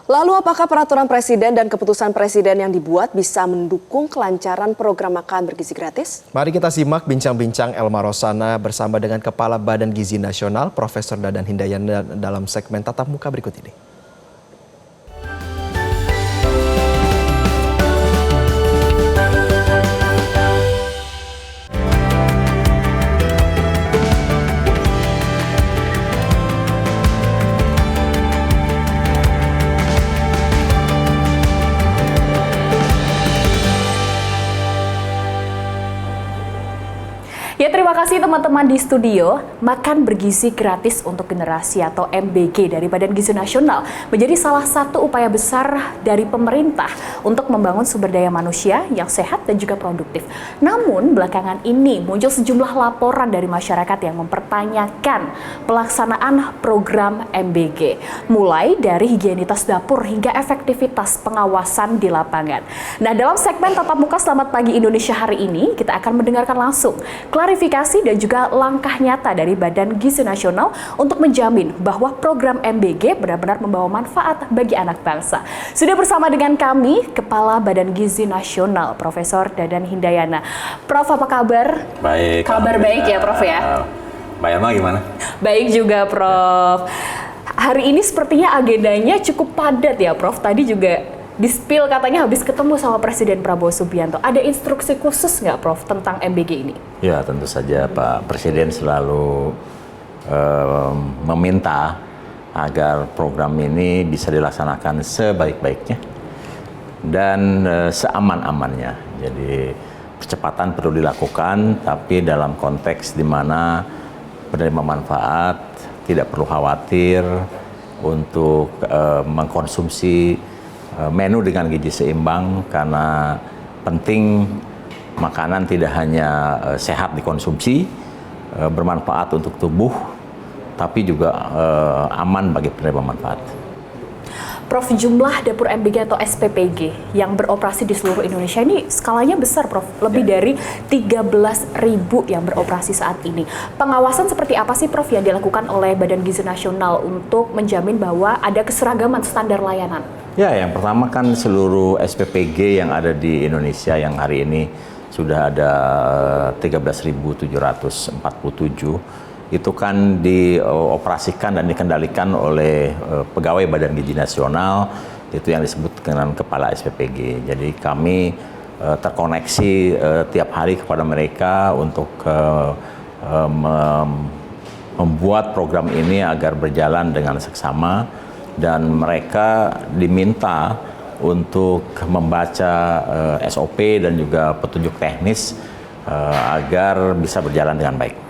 Lalu apakah peraturan presiden dan keputusan presiden yang dibuat bisa mendukung kelancaran program makan bergizi gratis? Mari kita simak bincang-bincang Elma Rosana bersama dengan Kepala Badan Gizi Nasional Profesor Dadan Hindayana dalam segmen Tatap Muka berikut ini. Ya, terima kasih teman-teman di studio. Makan bergizi gratis untuk generasi atau MBG dari Badan Gizi Nasional menjadi salah satu upaya besar dari pemerintah untuk membangun sumber daya manusia yang sehat dan juga produktif. Namun, belakangan ini muncul sejumlah laporan dari masyarakat yang mempertanyakan pelaksanaan program MBG, mulai dari higienitas dapur hingga efektivitas pengawasan di lapangan. Nah, dalam segmen Tatap Muka Selamat Pagi Indonesia hari ini, kita akan mendengarkan langsung klarifikasi dan juga langkah nyata dari Badan Gizi Nasional untuk menjamin bahwa program MBG benar-benar membawa manfaat bagi anak bangsa. Sudah bersama dengan kami, Kepala Badan Gizi Nasional, Profesor Dadan Hindayana. Prof, apa kabar? Baik. Kabar baik ya, Prof ya? Mbak Elma gimana? Baik juga, Prof. Hari ini sepertinya agendanya cukup padat ya, Prof. Tadi juga di-spill katanya habis ketemu sama Presiden Prabowo Subianto. Ada instruksi khusus nggak, Prof, tentang MBG ini? Ya, tentu saja Pak Presiden selalu meminta agar program ini bisa dilaksanakan sebaik-baiknya dan seaman-amannya. Jadi percepatan perlu dilakukan, tapi dalam konteks di mana penerima manfaat tidak perlu khawatir untuk mengkonsumsi menu dengan gizi seimbang, karena penting makanan tidak hanya sehat dikonsumsi, bermanfaat untuk tubuh, tapi juga aman bagi penerima manfaat. Prof, jumlah dapur MBG atau SPPG yang beroperasi di seluruh Indonesia ini skalanya besar, Prof. Lebih dari 13.000 yang beroperasi saat ini. Pengawasan seperti apa sih, Prof, yang dilakukan oleh Badan Gizi Nasional untuk menjamin bahwa ada keseragaman standar layanan? Ya, yang pertama kan seluruh SPPG yang ada di Indonesia yang hari ini sudah ada 13.747 itu kan dioperasikan dan dikendalikan oleh pegawai Badan Gizi Nasional, itu yang disebut dengan kepala SPPG. Jadi kami terkoneksi tiap hari kepada mereka untuk membuat program ini agar berjalan dengan seksama, dan mereka diminta untuk membaca SOP dan juga petunjuk teknis agar bisa berjalan dengan baik.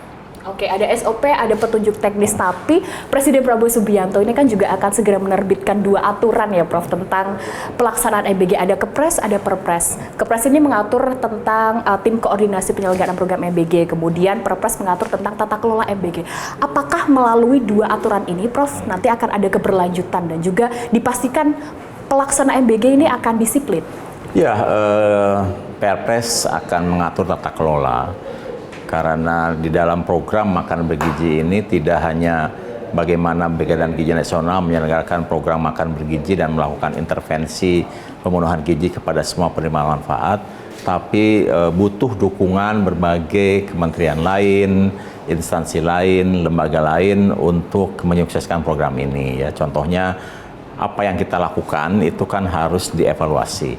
Oke, ada SOP, ada petunjuk teknis, tapi Presiden Prabowo Subianto ini kan juga akan segera menerbitkan 2 aturan ya, Prof, tentang pelaksanaan MBG. Ada Kepres, ada Perpres. Kepres ini mengatur tentang tim koordinasi penyelenggaraan program MBG, kemudian Perpres mengatur tentang tata kelola MBG. Apakah melalui 2 aturan ini, Prof, nanti akan ada keberlanjutan dan juga dipastikan pelaksanaan MBG ini akan disiplin? Ya, Perpres akan mengatur tata kelola. Karena di dalam program makan bergizi ini tidak hanya bagaimana Badan Gizi Nasional menyelenggarakan program makan bergizi dan melakukan intervensi pemenuhan gizi kepada semua penerima manfaat, tapi butuh dukungan berbagai kementerian lain, instansi lain, lembaga lain untuk menyukseskan program ini. Ya, contohnya apa yang kita lakukan itu kan harus dievaluasi,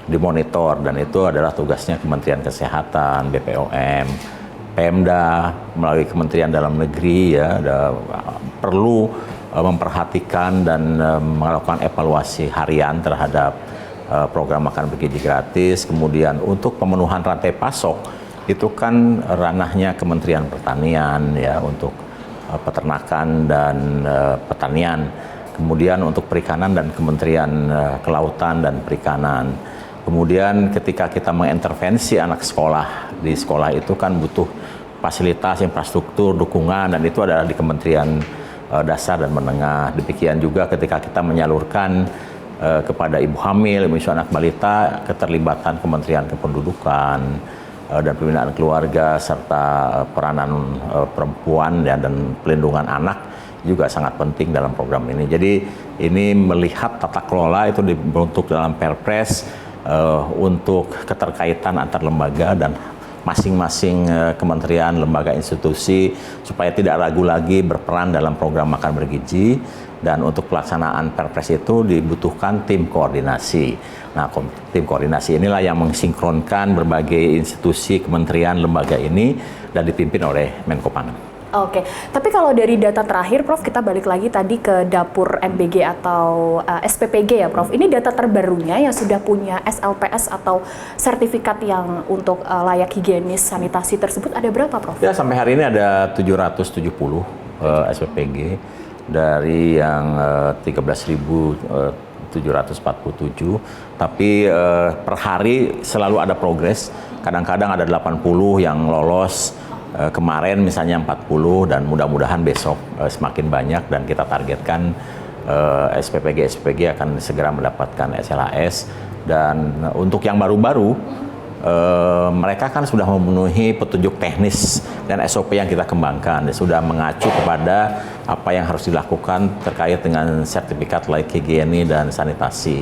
dimonitor, dan itu adalah tugasnya Kementerian Kesehatan, BPOM, Pemda melalui Kementerian Dalam Negeri, ya, perlu memperhatikan dan melakukan evaluasi harian terhadap program makan bergizi gratis. Kemudian untuk pemenuhan rantai pasok itu kan ranahnya Kementerian Pertanian, ya, untuk peternakan dan pertanian. Kemudian untuk perikanan dan Kementerian Kelautan dan Perikanan. Kemudian ketika kita mengintervensi anak sekolah, di sekolah itu kan butuh fasilitas, infrastruktur, dukungan, dan itu adalah di Kementerian Dasar dan Menengah. Demikian juga ketika kita menyalurkan kepada ibu hamil, ibu anak balita, keterlibatan Kementerian Kependudukan dan Pembinaan Keluarga serta peranan perempuan, ya, dan pelindungan anak, juga sangat penting dalam program ini. Jadi ini melihat tata kelola itu dibentuk dalam Perpres untuk keterkaitan antar lembaga dan masing-masing kementerian, lembaga, institusi supaya tidak ragu lagi berperan dalam program makan bergizi. Dan untuk pelaksanaan Perpres itu dibutuhkan tim koordinasi. Nah, tim koordinasi inilah yang mensinkronkan berbagai institusi, kementerian, lembaga ini dan dipimpin oleh Menko Pangan. Oke, tapi kalau dari data terakhir, Prof, kita balik lagi tadi ke dapur MBG atau SPPG ya, Prof. Ini data terbarunya yang sudah punya SLPS atau sertifikat yang untuk layak higienis sanitasi tersebut ada berapa, Prof? Ya, sampai hari ini ada 770 SPPG dari yang 13.747, tapi per hari selalu ada progres. Kadang-kadang ada 80 yang lolos. Kemarin misalnya 40 dan mudah-mudahan besok semakin banyak dan kita targetkan SPPG akan segera mendapatkan SLAS. Dan untuk yang baru-baru mereka kan sudah memenuhi petunjuk teknis dan SOP yang kita kembangkan, sudah mengacu kepada apa yang harus dilakukan terkait dengan sertifikat layak higiene dan sanitasi.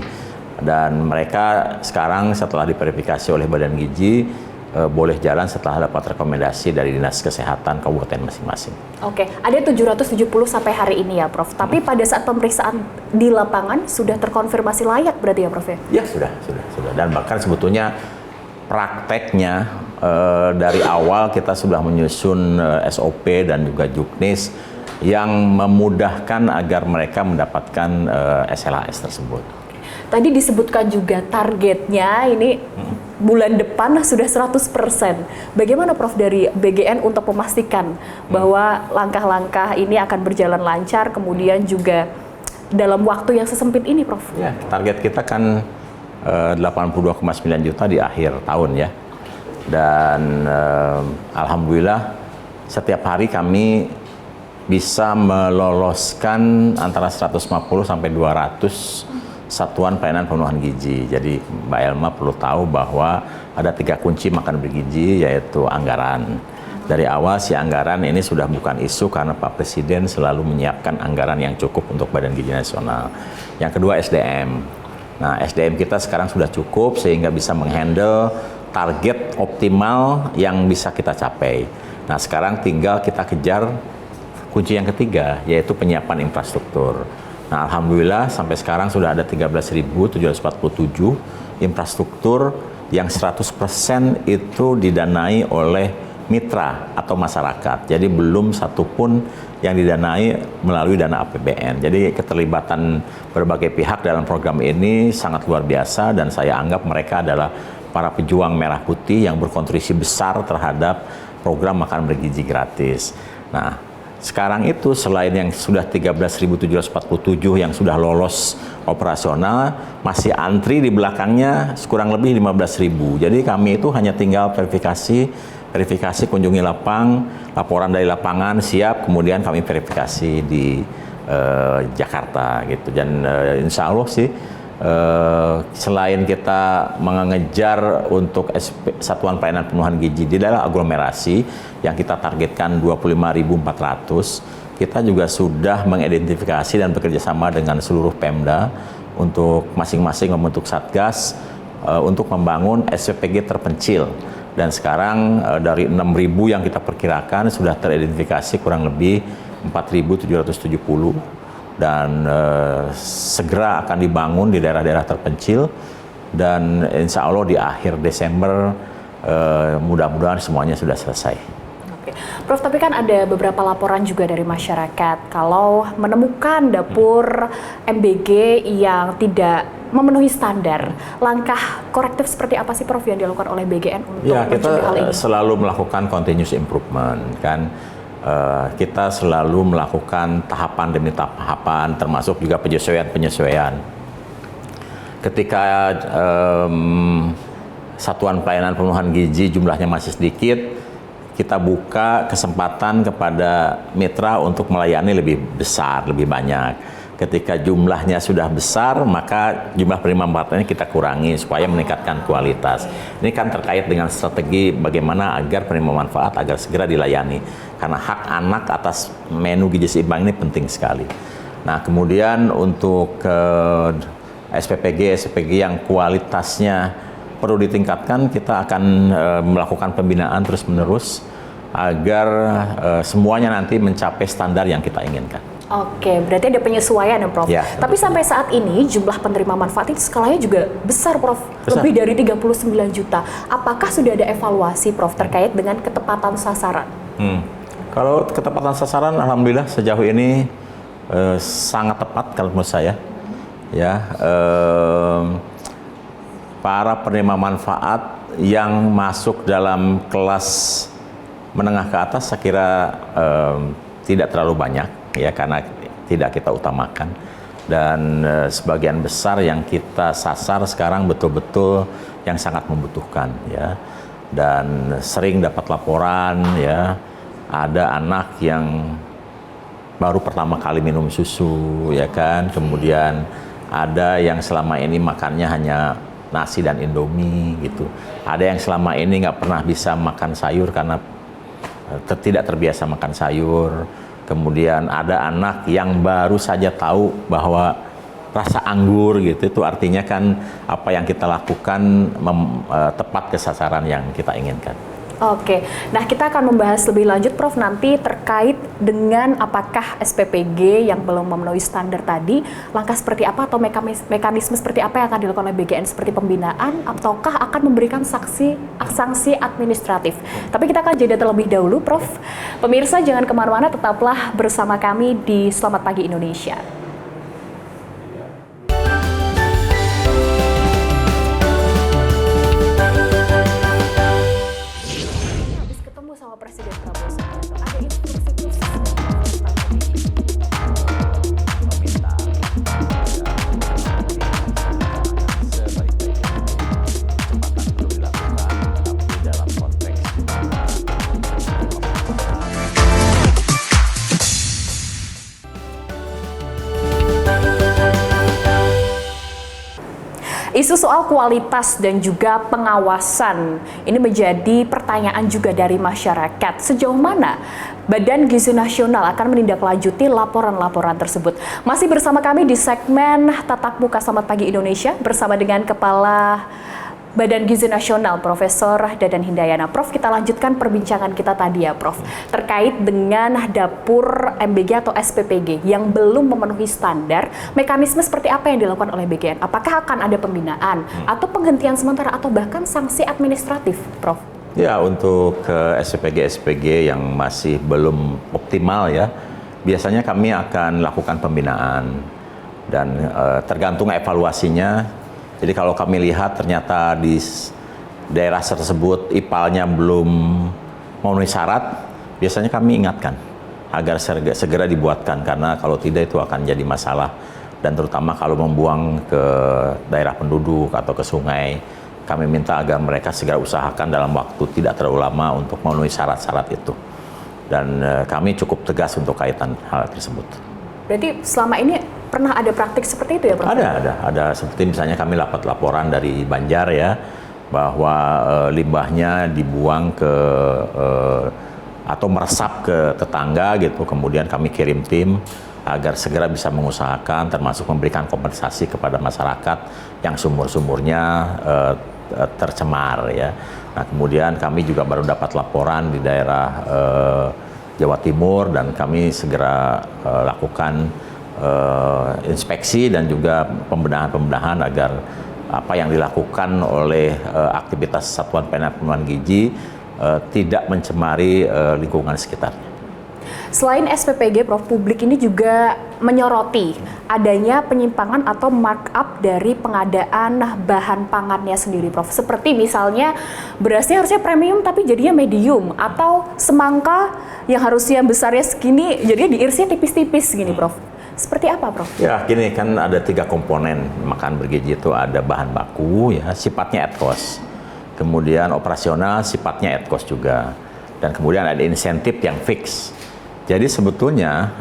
Dan mereka sekarang setelah diverifikasi oleh Badan Gizi boleh jalan setelah dapat rekomendasi dari Dinas Kesehatan Kabupaten masing-masing. Oke, ada 770 sampai hari ini ya, Prof. Tapi pada saat pemeriksaan di lapangan sudah terkonfirmasi layak berarti ya, Prof ya? Ya, sudah. Dan bahkan sebetulnya prakteknya dari awal kita sudah menyusun SOP dan juga Juknis yang memudahkan agar mereka mendapatkan SLAS tersebut. Tadi disebutkan juga targetnya ini bulan depan sudah 100%. Bagaimana, Prof, dari BGN untuk memastikan bahwa langkah-langkah ini akan berjalan lancar, kemudian juga dalam waktu yang sesempit ini, Prof? Ya, target kita kan 82,9 juta di akhir tahun ya. Dan alhamdulillah setiap hari kami bisa meloloskan antara 150 sampai 200 satuan pelayanan pemenuhan gizi. Jadi Mbak Elma perlu tahu bahwa ada 3 kunci makan bergizi, yaitu anggaran. Dari awal si anggaran ini sudah bukan isu karena Pak Presiden selalu menyiapkan anggaran yang cukup untuk Badan Gizi Nasional. Yang kedua SDM. Nah, SDM kita sekarang sudah cukup sehingga bisa menghandle target optimal yang bisa kita capai. Nah, sekarang tinggal kita kejar kunci yang ketiga, yaitu penyiapan infrastruktur. Nah, alhamdulillah sampai sekarang sudah ada 13.747 infrastruktur yang 100% itu didanai oleh mitra atau masyarakat. Jadi belum satupun yang didanai melalui dana APBN. Jadi keterlibatan berbagai pihak dalam program ini sangat luar biasa dan saya anggap mereka adalah para pejuang merah putih yang berkontribusi besar terhadap program makan bergizi gratis. Nah, sekarang itu selain yang sudah 13.747 yang sudah lolos operasional, masih antri di belakangnya kurang lebih 15.000. Jadi kami itu hanya tinggal verifikasi kunjungi laporan dari lapangan siap, kemudian kami verifikasi di Jakarta gitu. Dan insya Allah sih selain kita mengejar untuk satuan pelayanan pemenuhan gizi di daerah aglomerasi yang kita targetkan 25.400, kita juga sudah mengidentifikasi dan bekerjasama dengan seluruh Pemda untuk masing-masing membentuk satgas untuk membangun SPPG terpencil. Dan sekarang dari 6.000 yang kita perkirakan sudah teridentifikasi kurang lebih 4.770 dan segera akan dibangun di daerah-daerah terpencil dan insya Allah di akhir Desember mudah-mudahan semuanya sudah selesai. Oke. Prof, tapi kan ada beberapa laporan juga dari masyarakat kalau menemukan dapur MBG yang tidak memenuhi standar. Langkah korektif seperti apa sih, Prof, yang dilakukan oleh BGN untuk mencegah hal ini? Kita selalu melakukan continuous improvement kan. Kita selalu melakukan tahapan demi tahapan, termasuk juga penyesuaian. Ketika satuan pelayanan pemenuhan gizi jumlahnya masih sedikit, kita buka kesempatan kepada mitra untuk melayani lebih besar, lebih banyak. Ketika jumlahnya sudah besar, maka jumlah penerima manfaatnya kita kurangi supaya meningkatkan kualitas. Ini kan terkait dengan strategi bagaimana agar penerima manfaat agar segera dilayani. Karena hak anak atas menu gizi seimbang ini penting sekali. Nah, kemudian untuk SPPG yang kualitasnya perlu ditingkatkan, kita akan melakukan pembinaan terus-menerus agar semuanya nanti mencapai standar yang kita inginkan. Oke, berarti ada penyesuaian ya Prof. Ya. Tapi sampai saat ini jumlah penerima manfaat itu skalanya juga besar Prof. Besar. Lebih dari 39 juta. Apakah sudah ada evaluasi Prof terkait dengan ketepatan sasaran? Kalau ketepatan sasaran, alhamdulillah sejauh ini sangat tepat kalau menurut saya. Ya, para penerima manfaat yang masuk dalam kelas menengah ke atas saya kira tidak terlalu banyak ya, karena tidak kita utamakan, dan sebagian besar yang kita sasar sekarang betul-betul yang sangat membutuhkan ya, dan sering dapat laporan ya, ada anak yang baru pertama kali minum susu ya kan, kemudian ada yang selama ini makannya hanya nasi dan indomie gitu, ada yang selama ini nggak pernah bisa makan sayur karena tidak terbiasa makan sayur. Kemudian ada anak yang baru saja tahu bahwa rasa anggur gitu, itu artinya kan apa yang kita lakukan tepat ke sasaran yang kita inginkan. Oke, nah kita akan membahas lebih lanjut Prof nanti terkait dengan apakah SPPG yang belum memenuhi standar tadi, langkah seperti apa atau mekanisme seperti apa yang akan dilakukan oleh BGN seperti pembinaan ataukah akan memberikan sanksi administratif. Tapi kita akan jeda terlebih dahulu Prof. Pemirsa jangan kemana-mana, tetaplah bersama kami di Selamat Pagi Indonesia. Presiden Prabowo Subianto ada instruksi khusus Isu soal kualitas dan juga pengawasan ini menjadi pertanyaan juga dari masyarakat. Sejauh mana Badan Gizi Nasional akan menindaklanjuti laporan-laporan tersebut? Masih bersama kami di segmen Tatap Muka Selamat Pagi Indonesia bersama dengan Kepala Badan Gizi Nasional Profesor Dadan Hindayana. Prof, kita lanjutkan perbincangan kita tadi ya Prof, terkait dengan dapur MBG atau SPPG yang belum memenuhi standar. Mekanisme seperti apa yang dilakukan oleh BGN? Apakah akan ada pembinaan atau penghentian sementara atau bahkan sanksi administratif, Prof? Ya, untuk SPPG yang masih belum optimal ya, biasanya kami akan lakukan pembinaan dan tergantung evaluasinya. Jadi kalau kami lihat ternyata di daerah tersebut IPAL-nya belum memenuhi syarat, biasanya kami ingatkan agar segera dibuatkan, karena kalau tidak itu akan jadi masalah. Dan terutama kalau membuang ke daerah penduduk atau ke sungai, kami minta agar mereka segera usahakan dalam waktu tidak terlalu lama untuk memenuhi syarat-syarat itu. Dan kami cukup tegas untuk kaitan hal tersebut. Berarti selama ini pernah ada praktik seperti itu ya Prof? Ada. Seperti misalnya kami dapat laporan dari Banjar ya, bahwa limbahnya dibuang ke atau meresap ke tetangga gitu. Kemudian kami kirim tim agar segera bisa mengusahakan, termasuk memberikan kompensasi kepada masyarakat yang sumur-sumurnya tercemar ya. Nah, kemudian kami juga baru dapat laporan di daerah Jawa Timur dan kami segera lakukan inspeksi dan juga pembenahan agar apa yang dilakukan oleh aktivitas Satuan Pengelolaan Gizi tidak mencemari lingkungan sekitarnya. Selain SPPG, Prof, publik ini juga menyoroti adanya penyimpangan atau markup dari pengadaan bahan pangannya sendiri, Prof. Seperti misalnya berasnya harusnya premium tapi jadinya medium, atau semangka yang harusnya besarnya segini jadinya diirisnya tipis-tipis gini, Prof. Seperti apa, Prof? Ya, gini kan ada 3 komponen makan bergizi itu, ada bahan baku ya, sifatnya at cost. Kemudian operasional sifatnya at cost juga. Dan kemudian ada insentif yang fix. Jadi sebetulnya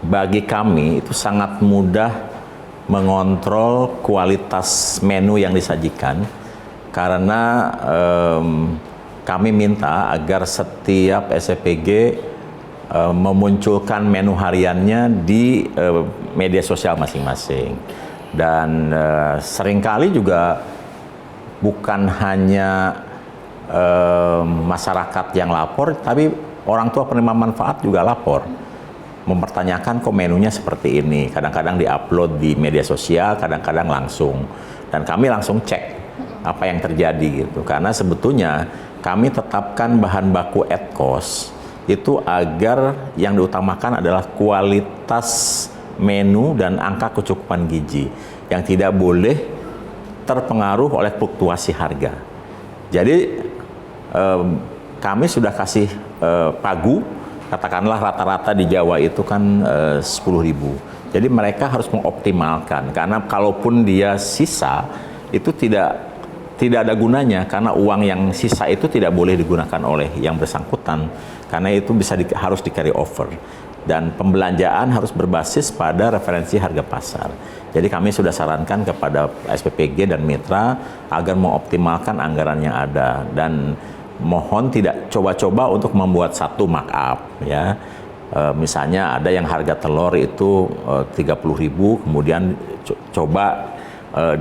bagi kami itu sangat mudah mengontrol kualitas menu yang disajikan karena kami minta agar setiap SCPG memunculkan menu hariannya di media sosial masing-masing. Dan seringkali juga bukan hanya masyarakat yang lapor, tapi orang tua penerima manfaat juga lapor, mempertanyakan kok menunya seperti ini. Kadang-kadang diupload di media sosial, kadang-kadang langsung. Dan kami langsung cek apa yang terjadi gitu. Karena sebetulnya kami tetapkan bahan baku @kos itu agar yang diutamakan adalah kualitas menu dan angka kecukupan gizi yang tidak boleh terpengaruh oleh fluktuasi harga. Jadi kami sudah kasih pagu, katakanlah rata-rata di Jawa itu kan 10.000. Jadi mereka harus mengoptimalkan karena kalaupun dia sisa itu tidak ada gunanya karena uang yang sisa itu tidak boleh digunakan oleh yang bersangkutan karena itu harus di carry over. Dan pembelanjaan harus berbasis pada referensi harga pasar. Jadi kami sudah sarankan kepada SPPG dan mitra agar mengoptimalkan anggaran yang ada dan mohon tidak coba-coba untuk membuat satu markup ya. Misalnya ada yang harga telur itu 30.000 kemudian coba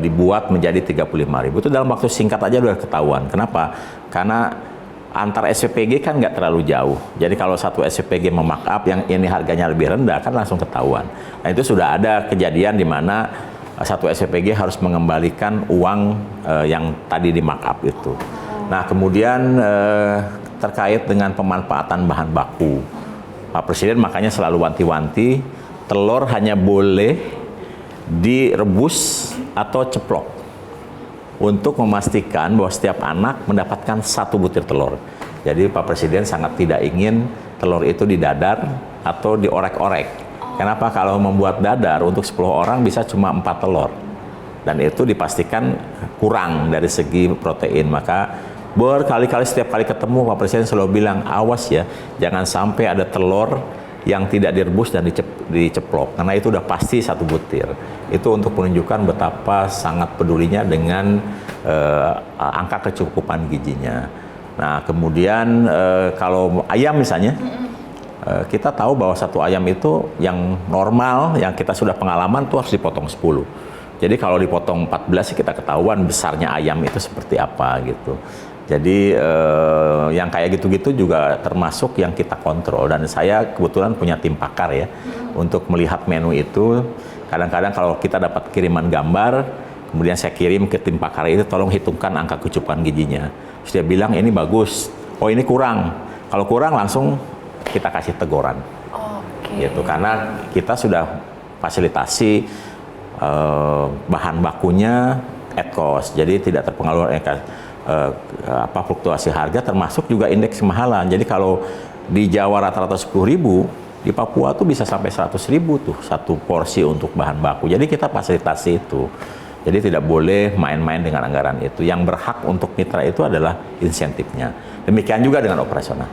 dibuat menjadi 35.000. Itu dalam waktu singkat aja udah ketahuan. Kenapa? Karena antar SPPG kan nggak terlalu jauh. Jadi kalau satu SPPG memarkup yang ini harganya lebih rendah kan langsung ketahuan. Nah itu sudah ada kejadian di mana satu SPPG harus mengembalikan uang yang tadi di markup itu. Nah kemudian terkait dengan pemanfaatan bahan baku, Pak Presiden makanya selalu wanti-wanti telur hanya boleh direbus atau ceplok untuk memastikan bahwa setiap anak mendapatkan 1 butir telur. Jadi Pak Presiden sangat tidak ingin telur itu didadar atau diorek-orek. Kenapa? Kalau membuat dadar untuk 10 orang bisa cuma 4 telur. Dan itu dipastikan kurang dari segi protein. Maka berkali-kali setiap kali ketemu Pak Presiden selalu bilang, awas ya, jangan sampai ada telur yang tidak direbus dan diceplok, karena itu udah pasti 1 butir. Itu untuk menunjukkan betapa sangat pedulinya dengan angka kecukupan gizinya. Nah kemudian kalau ayam misalnya, kita tahu bahwa satu ayam itu yang normal, yang kita sudah pengalaman tuh harus dipotong 10. Jadi kalau dipotong 14 kita ketahuan besarnya ayam itu seperti apa gitu. Jadi yang kayak gitu-gitu juga termasuk yang kita kontrol dan saya kebetulan punya tim pakar ya untuk melihat menu itu. Kadang-kadang kalau kita dapat kiriman gambar, kemudian saya kirim ke tim pakar itu, tolong hitungkan angka kecukupan gizinya. Terus dia bilang ini bagus, oh ini kurang. Kalau kurang langsung kita kasih teguran. Gitu karena kita sudah fasilitasi bahan bakunya @kos, jadi tidak terpengaruh fluktuasi harga, termasuk juga indeks kemahalan. Jadi kalau di Jawa rata-rata 10.000, di Papua tuh bisa sampai 100.000 tuh satu porsi untuk bahan baku. Jadi kita fasilitasi itu. Jadi tidak boleh main-main dengan anggaran itu. Yang berhak untuk mitra itu adalah insentifnya. Demikian juga dengan operasional.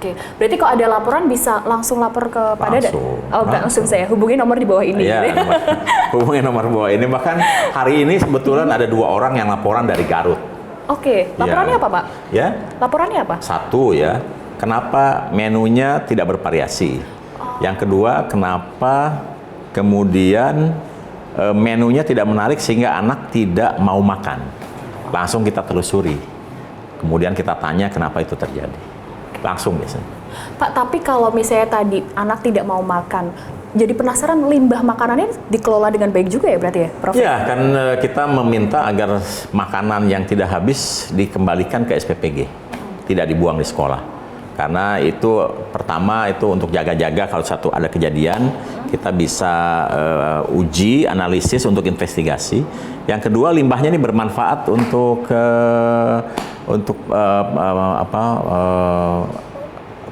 Oke, berarti kalau ada laporan bisa langsung lapor ke Pak Dadan? Langsung saya hubungi nomor di bawah ini. Iya, hubungi nomor bawah ini. Bahkan hari ini kebetulan ada 2 orang yang laporan dari Garut. Oke, laporannya apa Pak? Ya. Laporannya apa? Satu ya, kenapa menunya tidak bervariasi? Yang kedua, kenapa kemudian menunya tidak menarik sehingga anak tidak mau makan? Langsung kita telusuri. Kemudian kita tanya kenapa itu terjadi. Langsung biasanya. Pak, tapi kalau misalnya tadi anak tidak mau makan, jadi penasaran limbah makanannya dikelola dengan baik juga ya berarti ya, Prof? Ya, kan kita meminta agar makanan yang tidak habis dikembalikan ke SPPG, tidak dibuang di sekolah. Karena itu pertama itu untuk jaga-jaga kalau satu ada kejadian, kita bisa uji, analisis untuk investigasi. Yang kedua limbahnya ini bermanfaat untuk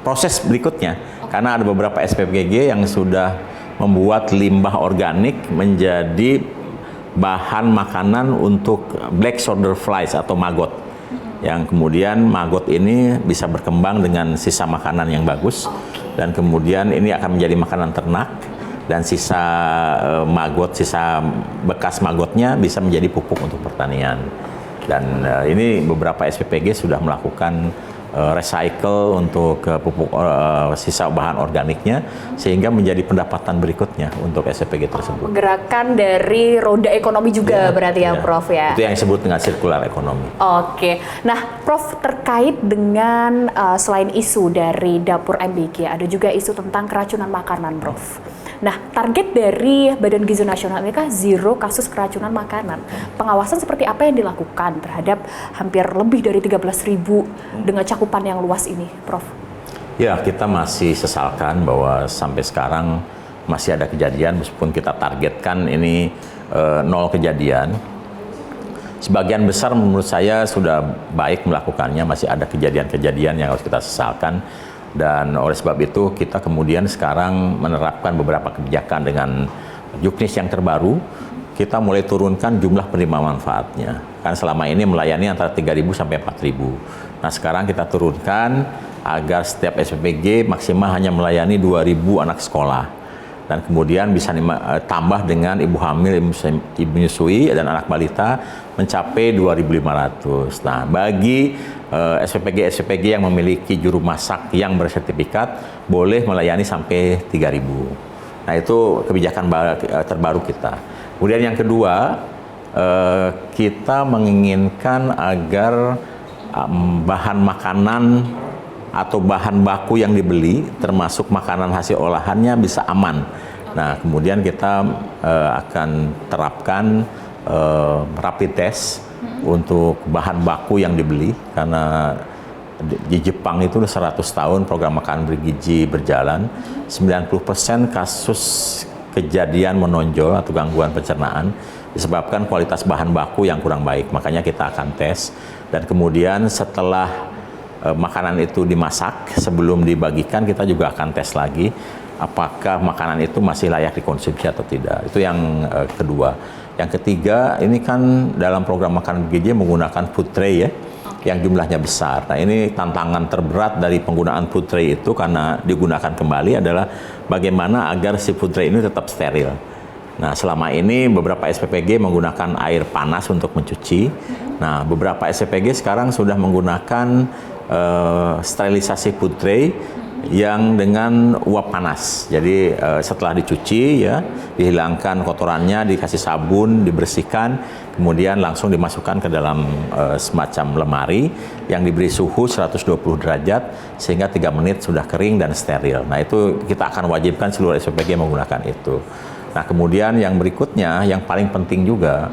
proses berikutnya. Karena ada beberapa SPPG yang sudah membuat limbah organik menjadi bahan makanan untuk black soldier flies atau maggot. yang kemudian maggot ini bisa berkembang dengan sisa makanan yang bagus, dan kemudian ini akan menjadi makanan ternak, dan sisa sisa bekas maggotnya bisa menjadi pupuk untuk pertanian. Dan ini beberapa SPPG sudah melakukan recycle untuk pupuk sisa bahan organiknya, sehingga menjadi pendapatan berikutnya untuk SPPG tersebut. Gerakan dari roda ekonomi juga berarti ya, Prof ya. Itu yang disebut dengan circular ekonomi. Oke, nah Prof, terkait dengan selain isu dari dapur MBG, ada juga isu tentang keracunan makanan, Prof. Nah, target dari Badan Gizi Nasional ini kan zero kasus keracunan makanan. Pengawasan seperti apa yang dilakukan terhadap hampir lebih dari 13.000 dengan cakupan yang luas ini, Prof? Ya, kita masih sesalkan bahwa sampai sekarang masih ada kejadian, meskipun kita targetkan ini 0 kejadian. Sebagian besar menurut saya sudah baik melakukannya, masih ada kejadian-kejadian yang harus kita sesalkan. Dan oleh sebab itu kita kemudian sekarang menerapkan beberapa kebijakan dengan juknis yang terbaru. Kita mulai turunkan jumlah penerima manfaatnya. Kan selama ini melayani antara 3.000 sampai 4.000. Nah, sekarang kita turunkan agar setiap SPPG maksimal hanya melayani 2.000 anak sekolah. Dan kemudian bisa tambah dengan ibu hamil, ibu menyusui, dan anak balita mencapai 2.500. Nah, bagi SPPG yang memiliki juru masak yang bersertifikat boleh melayani sampai 3.000. Nah, itu kebijakan terbaru kita. Kemudian yang kedua, kita menginginkan agar bahan makanan atau bahan baku yang dibeli, termasuk makanan hasil olahannya, bisa aman. Nah, kemudian kita akan terapkan rapid test untuk bahan baku yang dibeli, karena di Jepang itu 100 tahun program makan bergizi berjalan, 90% kasus kejadian menonjol atau gangguan pencernaan disebabkan kualitas bahan baku yang kurang baik. Makanya kita akan tes, dan kemudian setelah makanan itu dimasak, sebelum dibagikan kita juga akan tes lagi apakah makanan itu masih layak dikonsumsi atau tidak. Itu yang kedua. Yang ketiga, ini kan dalam program makan bergizi menggunakan food tray ya, yang jumlahnya besar. Nah, ini tantangan terberat dari penggunaan food tray itu, karena digunakan kembali, adalah bagaimana agar si food tray ini tetap steril. Nah, selama ini beberapa SPPG menggunakan air panas untuk mencuci. Nah, beberapa SPPG sekarang sudah menggunakan sterilisasi food tray yang dengan uap panas. Jadi setelah dicuci ya, dihilangkan kotorannya, dikasih sabun, dibersihkan, kemudian langsung dimasukkan ke dalam semacam lemari yang diberi suhu 120 derajat sehingga 3 menit sudah kering dan steril. Nah, itu kita akan wajibkan seluruh SPPG menggunakan itu. Nah, kemudian yang berikutnya, yang paling penting juga,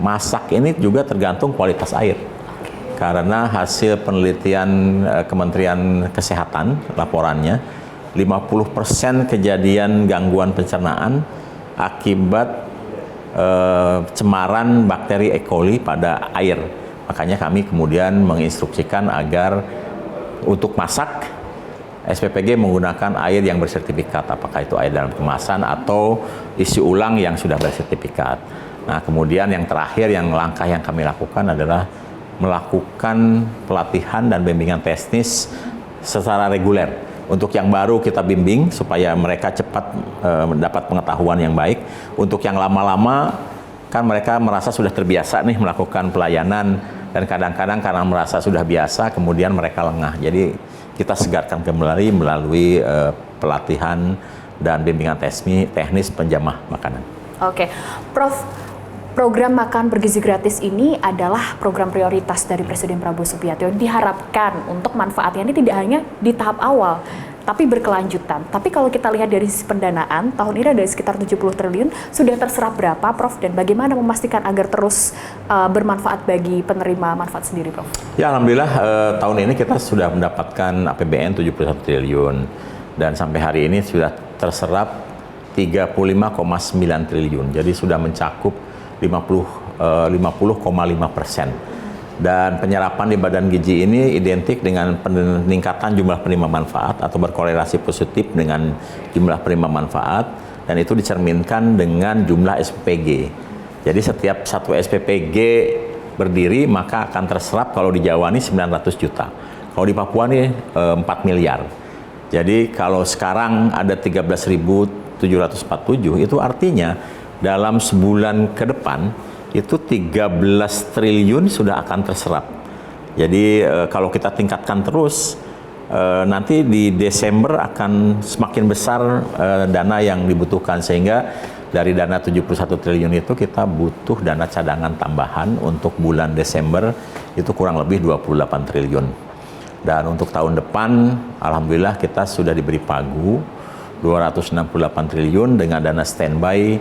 masak ini juga tergantung kualitas air. Karena hasil penelitian Kementerian Kesehatan, laporannya, 50% kejadian gangguan pencernaan akibat cemaran bakteri E. coli pada air. Makanya kami kemudian menginstruksikan agar untuk masak, SPPG menggunakan air yang bersertifikat, apakah itu air dalam kemasan atau isi ulang yang sudah bersertifikat. Nah, kemudian yang terakhir, yang langkah yang kami lakukan adalah melakukan pelatihan dan bimbingan teknis secara reguler. Untuk yang baru kita bimbing supaya mereka cepat mendapat pengetahuan yang baik. Untuk yang lama-lama, kan mereka merasa sudah terbiasa nih melakukan pelayanan, dan kadang-kadang karena merasa sudah biasa, kemudian mereka lengah. Jadi kita segarkan kembali melalui pelatihan dan bimbingan teknis penjamah makanan. Oke, Prof, program makan bergizi gratis ini adalah program prioritas dari Presiden Prabowo Subianto yang diharapkan untuk manfaatnya ini tidak hanya di tahap awal, tapi berkelanjutan. Tapi kalau kita lihat dari sisi pendanaan, tahun ini ada sekitar 70 triliun, sudah terserap berapa, Prof? Dan bagaimana memastikan agar terus bermanfaat bagi penerima manfaat sendiri, Prof? Ya, alhamdulillah tahun ini kita sudah mendapatkan APBN 71 triliun. Dan sampai hari ini sudah terserap 35,9 triliun. Jadi sudah mencakup 50,5%. Dan penyerapan di Badan Gizi ini identik dengan peningkatan jumlah penerima manfaat atau berkorelasi positif dengan jumlah penerima manfaat, dan itu dicerminkan dengan jumlah SPPG. Jadi setiap satu SPPG berdiri, maka akan terserap kalau di Jawa ini 900 juta. Kalau di Papua ini 4 miliar. Jadi kalau sekarang ada 13.747, itu artinya dalam sebulan ke depan itu 13 triliun sudah akan terserap. Jadi kalau kita tingkatkan terus, nanti di Desember akan semakin besar dana yang dibutuhkan, sehingga dari dana 71 triliun itu kita butuh dana cadangan tambahan untuk bulan Desember itu kurang lebih 28 triliun. Dan untuk tahun depan, alhamdulillah kita sudah diberi pagu 268 triliun dengan dana standby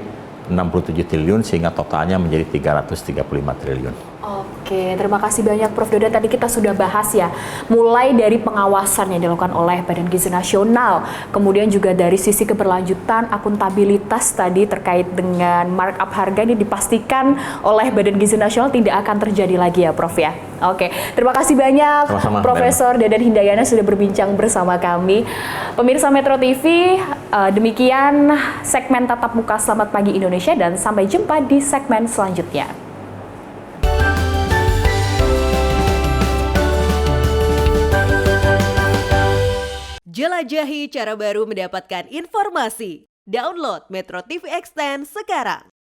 67 triliun sehingga totalnya menjadi 335 triliun. Oke, terima kasih banyak Prof. Dadan. Tadi kita sudah bahas ya, mulai dari pengawasan yang dilakukan oleh Badan Gizi Nasional, kemudian juga dari sisi keberlanjutan, akuntabilitas tadi terkait dengan markup harga ini dipastikan oleh Badan Gizi Nasional tidak akan terjadi lagi ya Prof ya. Oke, terima kasih banyak Sama-sama, Profesor Dadan Hindayana sudah berbincang bersama kami. Pemirsa Metro TV, demikian segmen Tatap Muka Selamat Pagi Indonesia dan sampai jumpa di segmen selanjutnya. Jelajahi cara baru mendapatkan informasi. Download Metro TV Extend sekarang.